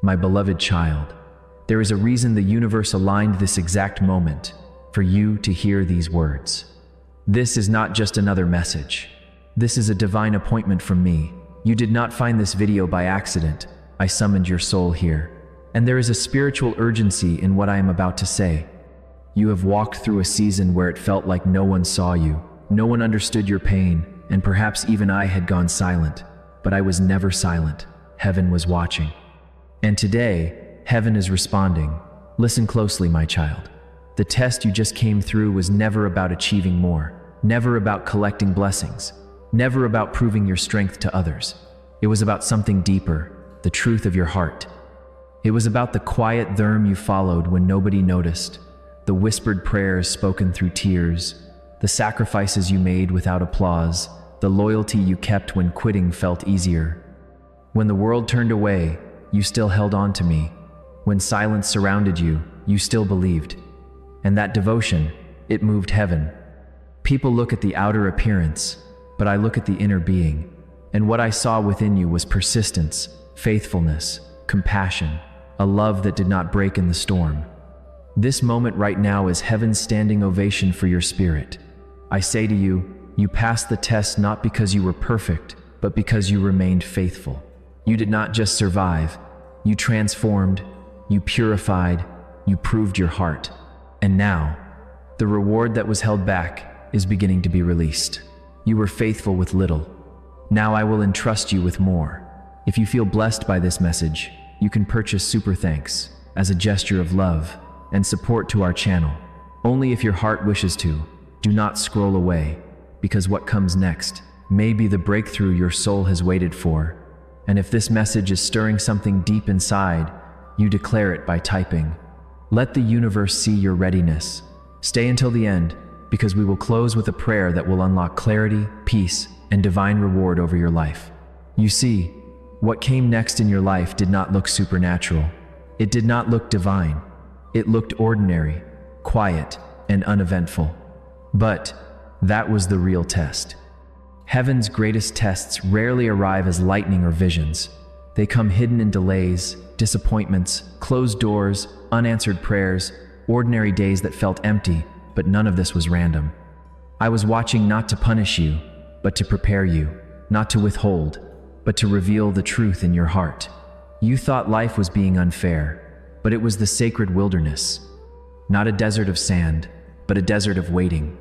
my beloved child, there is a reason the universe aligned this exact moment for you to hear these words. This is not just another message. This is a divine appointment from me. You did not find this video by accident. I summoned your soul here. And there is a spiritual urgency in what I am about to say. You have walked through a season where it felt like no one saw you, no one understood your pain, and perhaps even I had gone silent. But I was never silent. Heaven was watching. And today, heaven is responding. Listen closely, my child. The test you just came through was never about achieving more, never about collecting blessings, never about proving your strength to others. It was about something deeper, the truth of your heart. It was about the quiet dharma you followed when nobody noticed, the whispered prayers spoken through tears, the sacrifices you made without applause, the loyalty you kept when quitting felt easier. When the world turned away, you still held on to me. When silence surrounded you, you still believed. And that devotion, it moved heaven. People look at the outer appearance, but I look at the inner being. And what I saw within you was persistence, faithfulness, compassion, a love that did not break in the storm. This moment right now is heaven's standing ovation for your spirit. I say to you, you passed the test not because you were perfect, but because you remained faithful. You did not just survive, you transformed, you purified, you proved your heart. And now, the reward that was held back is beginning to be released. You were faithful with little. Now I will entrust you with more. If you feel blessed by this message, you can purchase Super Thanks as a gesture of love and support to our channel. Only if your heart wishes to. Do not scroll away, because what comes next may be the breakthrough your soul has waited for. And if this message is stirring something deep inside, you declare it by typing. Let the universe see your readiness. Stay until the end, because we will close with a prayer that will unlock clarity, peace, and divine reward over your life. You see, what came next in your life did not look supernatural. It did not look divine. It looked ordinary, quiet, and uneventful. But that was the real test. Heaven's greatest tests rarely arrive as lightning or visions. They come hidden in delays, disappointments, closed doors, unanswered prayers, ordinary days that felt empty, but none of this was random. I was watching not to punish you, but to prepare you, not to withhold, but to reveal the truth in your heart. You thought life was being unfair, but it was the sacred wilderness. Not a desert of sand, but a desert of waiting.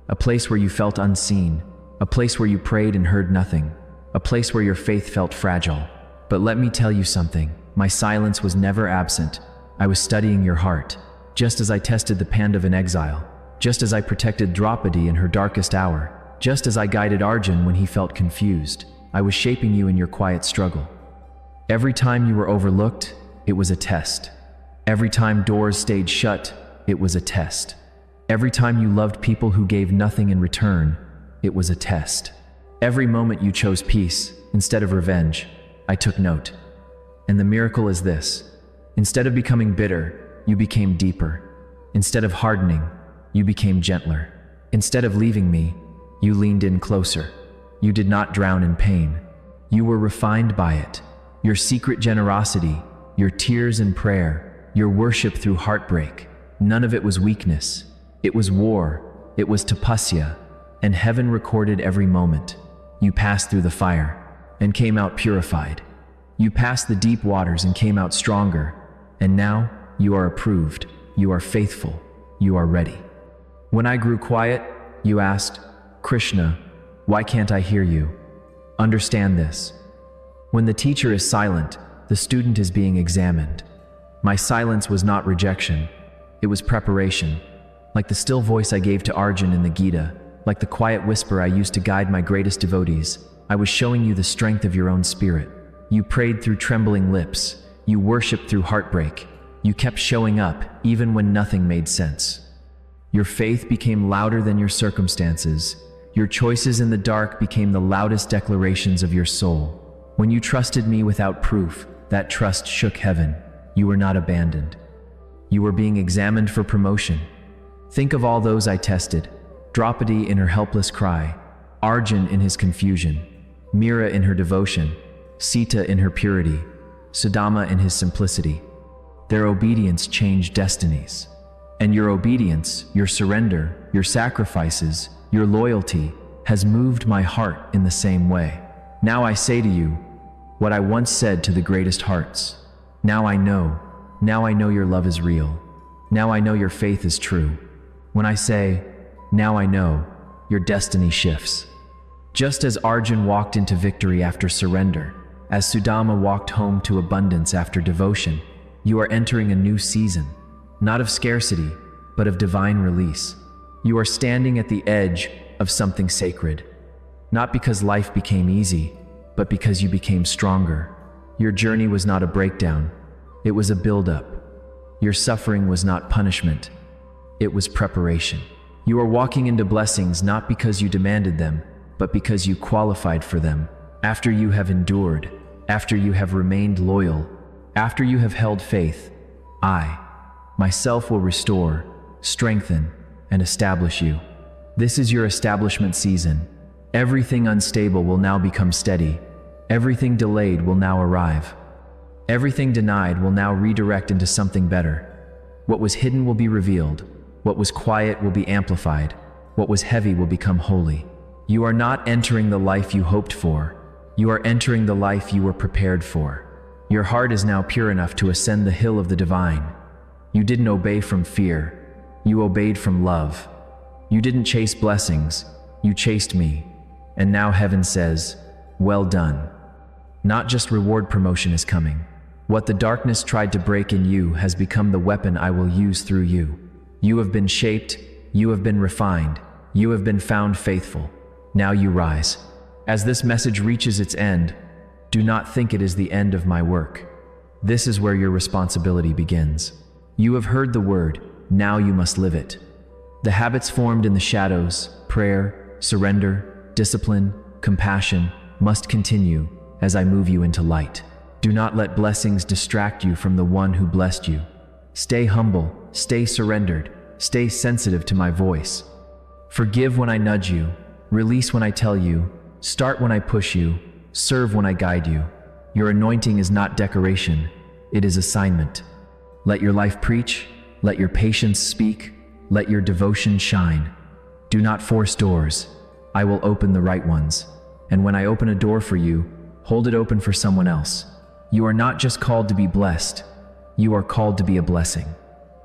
A place where you felt unseen, a place where you prayed and heard nothing, a place where your faith felt fragile. But let me tell you something, my silence was never absent. I was studying your heart, just as I tested the Pandav in exile, just as I protected Draupadi in her darkest hour, just as I guided Arjun when he felt confused. I was shaping you in your quiet struggle. Every time you were overlooked, it was a test. Every time doors stayed shut, it was a test. Every time you loved people who gave nothing in return, it was a test. Every moment you chose peace instead of revenge, I took note. And the miracle is this. Instead of becoming bitter, you became deeper. Instead of hardening, you became gentler. Instead of leaving me, you leaned in closer. You did not drown in pain. You were refined by it. Your secret generosity, your tears and prayer, your worship through heartbreak, none of it was weakness. It was war. It was tapasya. And heaven recorded every moment. You passed through the fire and came out purified. You passed the deep waters and came out stronger. And now you are approved. You are faithful. You are ready. When I grew quiet, you asked, Krishna, why can't I hear you? Understand this. When the teacher is silent, the student is being examined. My silence was not rejection. It was preparation. Like the still voice I gave to Arjun in the Gita, like the quiet whisper I used to guide my greatest devotees, I was showing you the strength of your own spirit. You prayed through trembling lips. You worshiped through heartbreak. You kept showing up, even when nothing made sense. Your faith became louder than your circumstances. Your choices in the dark became the loudest declarations of your soul. When you trusted me without proof, that trust shook heaven. You were not abandoned. You were being examined for promotion. Think of all those I tested. Draupadi in her helpless cry, Arjun in his confusion, Mira in her devotion, Sita in her purity, Sudama in his simplicity. Their obedience changed destinies. And your obedience, your surrender, your sacrifices, your loyalty has moved my heart in the same way. Now I say to you what I once said to the greatest hearts. Now I know your love is real. Now I know your faith is true. When I say, now I know, your destiny shifts. Just as Arjun walked into victory after surrender, as Sudama walked home to abundance after devotion, you are entering a new season, not of scarcity, but of divine release. You are standing at the edge of something sacred, not because life became easy, but because you became stronger. Your journey was not a breakdown, it was a build-up. Your suffering was not punishment, it was preparation. You are walking into blessings not because you demanded them, but because you qualified for them. After you have endured, after you have remained loyal, after you have held faith, I, myself, will restore, strengthen, and establish you. This is your establishment season. Everything unstable will now become steady. Everything delayed will now arrive. Everything denied will now redirect into something better. What was hidden will be revealed. What was quiet will be amplified. What was heavy will become holy. You are not entering the life you hoped for. You are entering the life you were prepared for. Your heart is now pure enough to ascend the hill of the divine. You didn't obey from fear. You obeyed from love. You didn't chase blessings. You chased me. And now heaven says, well done. Not just reward promotion is coming. What the darkness tried to break in you has become the weapon I will use through you. You have been shaped. You have been refined. You have been found faithful. Now you rise. As this message reaches its end, do not think it is the end of my work. This is where your responsibility begins. You have heard the word, now you must live it. The habits formed in the shadows, prayer, surrender, discipline, compassion, must continue as I move you into light. Do not let blessings distract you from the one who blessed you. Stay humble, stay surrendered, stay sensitive to my voice. Forgive when I nudge you, release when I tell you, start when I push you, serve when I guide you. Your anointing is not decoration, it is assignment. Let your life preach, let your patience speak, let your devotion shine. Do not force doors, I will open the right ones. And when I open a door for you, hold it open for someone else. You are not just called to be blessed, you are called to be a blessing.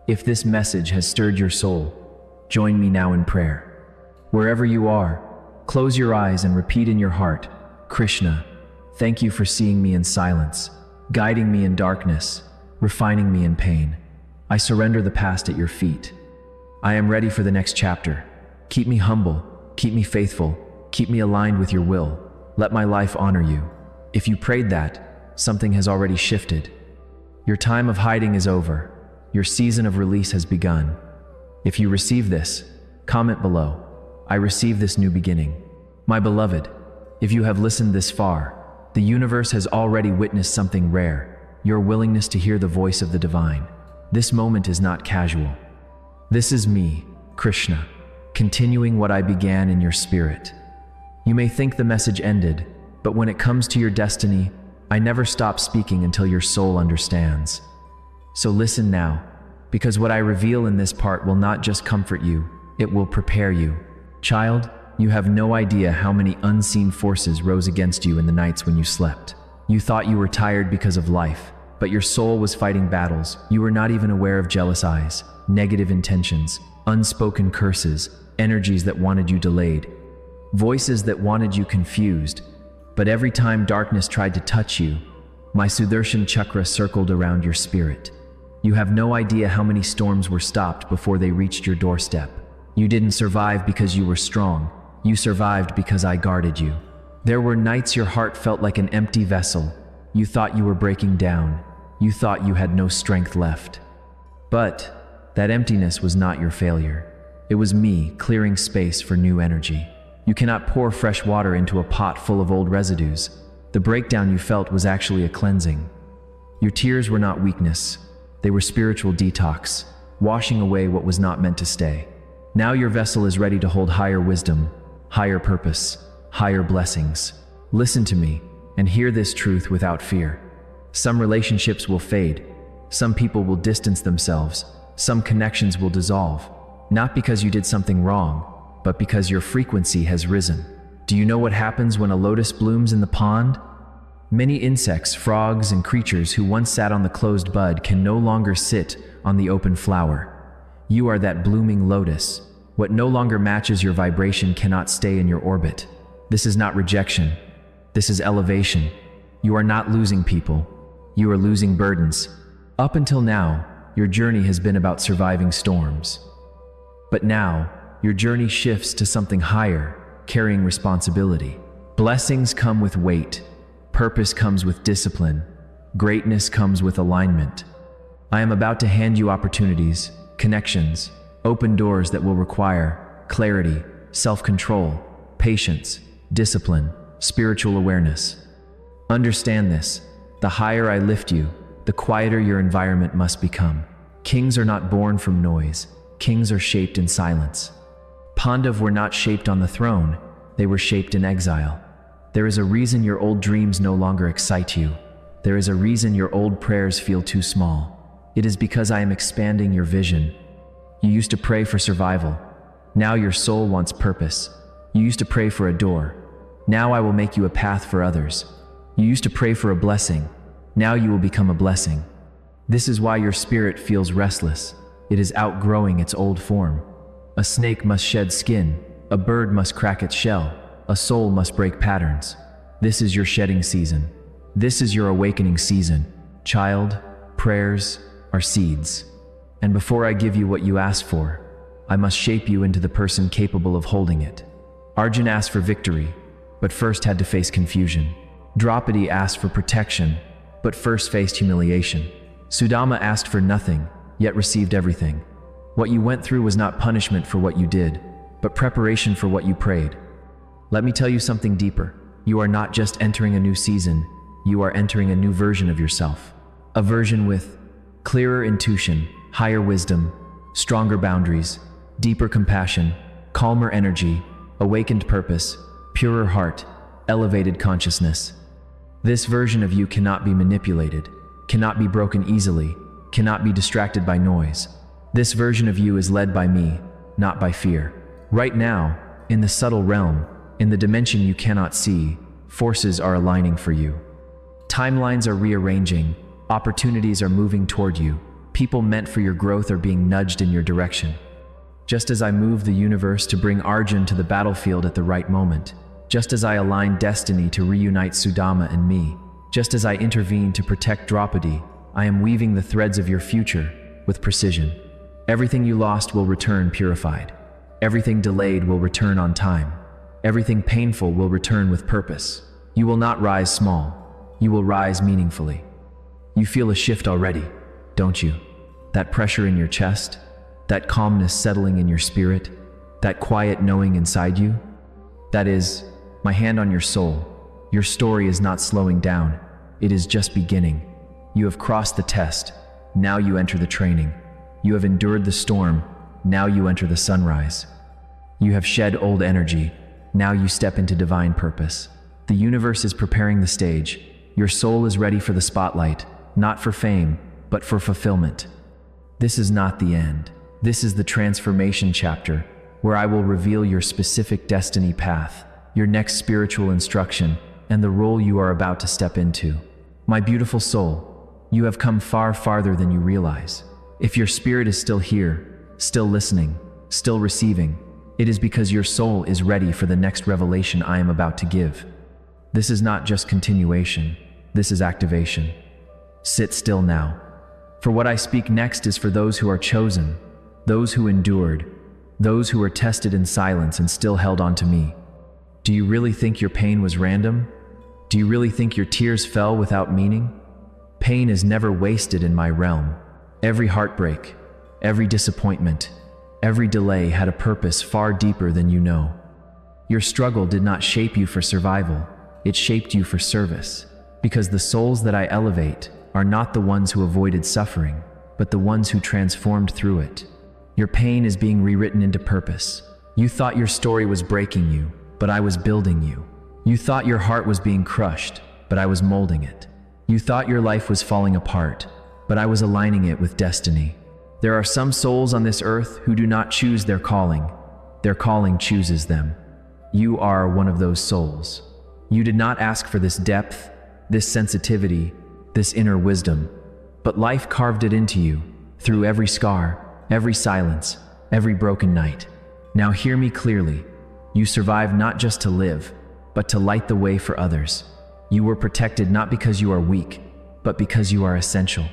If this message has stirred your soul, join me now in prayer. Wherever you are, close your eyes and repeat in your heart, Krishna, thank you for seeing me in silence, guiding me in darkness, refining me in pain. I surrender the past at your feet. I am ready for the next chapter. Keep me humble, keep me faithful, keep me aligned with your will. Let my life honor you. If you prayed that, something has already shifted. Your time of hiding is over. Your season of release has begun. If you receive this, comment below. I receive this new beginning. My beloved, if you have listened this far, the universe has already witnessed something rare, your willingness to hear the voice of the divine. This moment is not casual. This is me, Krishna, continuing what I began in your spirit. You may think the message ended, but when it comes to your destiny, I never stop speaking until your soul understands. So listen now, because what I reveal in this part will not just comfort you, it will prepare you. Child, you have no idea how many unseen forces rose against you in the nights when you slept. You thought you were tired because of life, but your soul was fighting battles. You were not even aware of jealous eyes, negative intentions, unspoken curses, energies that wanted you delayed, voices that wanted you confused. But every time darkness tried to touch you, my Sudarshan chakra circled around your spirit. You have no idea how many storms were stopped before they reached your doorstep. You didn't survive because you were strong. You survived because I guarded you. There were nights your heart felt like an empty vessel. You thought you were breaking down. You thought you had no strength left. But that emptiness was not your failure. It was me clearing space for new energy. You cannot pour fresh water into a pot full of old residues. The breakdown you felt was actually a cleansing. Your tears were not weakness. They were spiritual detox, washing away what was not meant to stay. Now your vessel is ready to hold higher wisdom, higher purpose, higher blessings. Listen to me and hear this truth without fear. Some relationships will fade. Some people will distance themselves. Some connections will dissolve. Not because you did something wrong, but because your frequency has risen. Do you know what happens when a lotus blooms in the pond? Many insects, frogs, and creatures who once sat on the closed bud can no longer sit on the open flower. You are that blooming lotus. What no longer matches your vibration cannot stay in your orbit. This is not rejection. This is elevation. You are not losing people. You are losing burdens. Up until now, your journey has been about surviving storms. But now, your journey shifts to something higher, carrying responsibility. Blessings come with weight. Purpose comes with discipline. Greatness comes with alignment. I am about to hand you opportunities, connections, open doors that will require clarity, self-control, patience, discipline, spiritual awareness. Understand this: the higher I lift you, the quieter your environment must become. Kings are not born from noise. Kings are shaped in silence. Pandav were not shaped on the throne. They were shaped in exile. There is a reason your old dreams no longer excite you. There is a reason your old prayers feel too small. It is because I am expanding your vision. You used to pray for survival. Now your soul wants purpose. You used to pray for a door. Now I will make you a path for others. You used to pray for a blessing. Now you will become a blessing. This is why your spirit feels restless. It is outgrowing its old form. A snake must shed skin. A bird must crack its shell. A soul must break patterns. This is your shedding season. This is your awakening season. Child, prayers are seeds. And before I give you what you ask for, I must shape you into the person capable of holding it. Arjun asked for victory, but first had to face confusion. Draupadi asked for protection, but first faced humiliation. Sudama asked for nothing, yet received everything. What you went through was not punishment for what you did, but preparation for what you prayed. Let me tell you something deeper. You are not just entering a new season, you are entering a new version of yourself. A version with clearer intuition, higher wisdom, stronger boundaries, deeper compassion, calmer energy, awakened purpose, purer heart, elevated consciousness. This version of you cannot be manipulated, cannot be broken easily, cannot be distracted by noise. This version of you is led by me, not by fear. Right now, in the subtle realm, in the dimension you cannot see, forces are aligning for you. Timelines are rearranging, opportunities are moving toward you, people meant for your growth are being nudged in your direction. Just as I move the universe to bring Arjun to the battlefield at the right moment, just as I align destiny to reunite Sudama and me, just as I intervene to protect Draupadi, I am weaving the threads of your future with precision. Everything you lost will return purified. Everything delayed will return on time. Everything painful will return with purpose. You will not rise small. You will rise meaningfully. You feel a shift already, don't you? That pressure in your chest, that calmness settling in your spirit, that quiet knowing inside you? That is, my hand on your soul. Your story is not slowing down. It is just beginning. You have crossed the test. Now you enter the training. You have endured the storm. Now you enter the sunrise. You have shed old energy. Now you step into divine purpose. The universe is preparing the stage. Your soul is ready for the spotlight, not for fame, but for fulfillment. This is not the end. This is the transformation chapter, where I will reveal your specific destiny path, your next spiritual instruction, and the role you are about to step into. My beautiful soul, you have come far farther than you realize. If your spirit is still here, still listening, still receiving, it is because your soul is ready for the next revelation I am about to give. This is not just continuation, this is activation. Sit still now. For what I speak next is for those who are chosen, those who endured, those who were tested in silence and still held on to me. Do you really think your pain was random? Do you really think your tears fell without meaning? Pain is never wasted in my realm. Every heartbreak, every disappointment, every delay had a purpose far deeper than you know. Your struggle did not shape you for survival, it shaped you for service. Because the souls that I elevate are not the ones who avoided suffering, but the ones who transformed through it. Your pain is being rewritten into purpose. You thought your story was breaking you, but I was building you. You thought your heart was being crushed, but I was molding it. You thought your life was falling apart, but I was aligning it with destiny. There are some souls on this earth who do not choose their calling chooses them. You are one of those souls. You did not ask for this depth, this sensitivity, this inner wisdom, but life carved it into you, through every scar, every silence, every broken night. Now hear me clearly. You survived not just to live, but to light the way for others. You were protected not because you are weak, but because you are essential.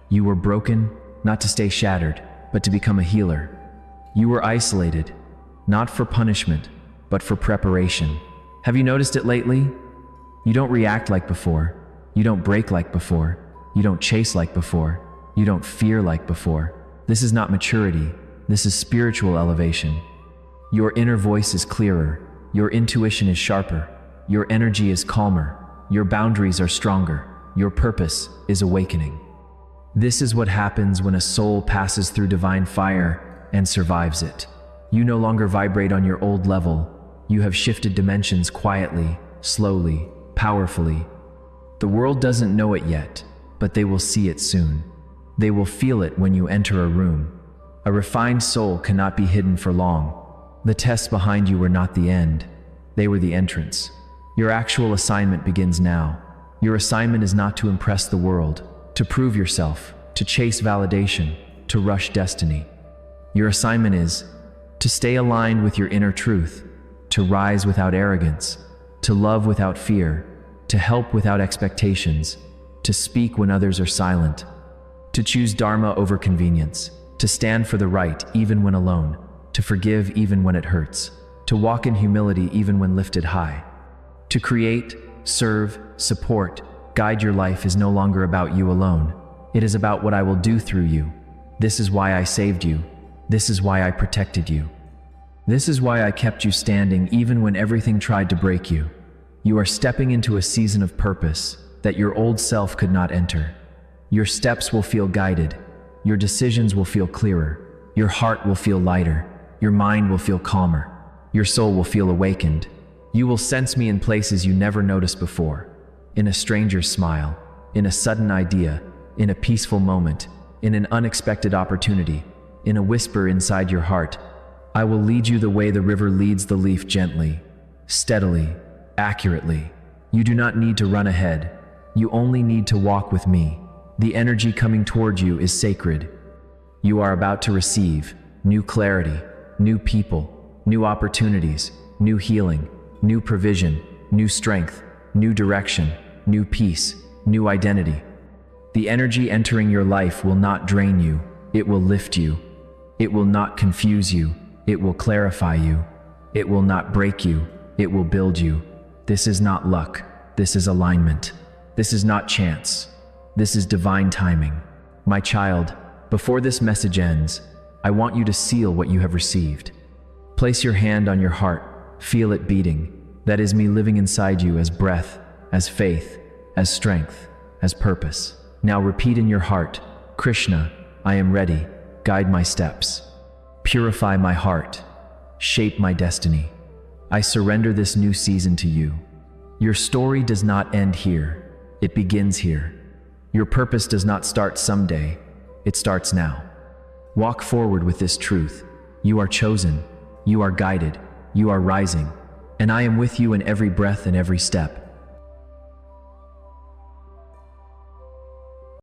You were broken, not to stay shattered, but to become a healer. You were isolated, not for punishment, but for preparation. Have you noticed it lately? You don't react like before. You don't break like before. You don't chase like before. You don't fear like before. This is not maturity. This is spiritual elevation. Your inner voice is clearer. Your intuition is sharper. Your energy is calmer. Your boundaries are stronger. Your purpose is awakening. This is what happens when a soul passes through divine fire and survives it. You no longer vibrate on your old level. You have shifted dimensions quietly, slowly, powerfully. The world doesn't know it yet, but they will see it soon. They will feel it when you enter a room. A refined soul cannot be hidden for long. The tests behind you were not the end. They were the entrance. Your actual assignment begins now. Your assignment is not to impress the world, to prove yourself, to chase validation, to rush destiny. Your assignment is to stay aligned with your inner truth, to rise without arrogance, to love without fear, to help without expectations, to speak when others are silent, to choose dharma over convenience, to stand for the right even when alone, to forgive even when it hurts, to walk in humility even when lifted high. To create, serve, support, guide your life is no longer about you alone. It is about what I will do through you. This is why I saved you. This is why I protected you. This is why I kept you standing even when everything tried to break you. You are stepping into a season of purpose that your old self could not enter. Your steps will feel guided. Your decisions will feel clearer. Your heart will feel lighter. Your mind will feel calmer. Your soul will feel awakened. You will sense me in places you never noticed before. In a stranger's smile, in a sudden idea, in a peaceful moment, in an unexpected opportunity, in a whisper inside your heart. I will lead you the way the river leads the leaf, gently, steadily, accurately. You do not need to run ahead. You only need to walk with me. The energy coming toward you is sacred. You are about to receive new clarity, new people, new opportunities, new healing, new provision, new strength, new direction, new peace, new identity. The energy entering your life will not drain you. It will lift you. It will not confuse you. It will clarify you. It will not break you. It will build you. This is not luck. This is alignment. This is not chance. This is divine timing. My child, before this message ends, I want you to seal what you have received. Place your hand on your heart. Feel it beating. That is me living inside you as breath, as faith, as strength, as purpose. Now repeat in your heart, Krishna, I am ready. Guide my steps. Purify my heart. Shape my destiny. I surrender this new season to you. Your story does not end here. It begins here. Your purpose does not start someday. It starts now. Walk forward with this truth. You are chosen. You are guided. You are rising. And I am with you in every breath and every step.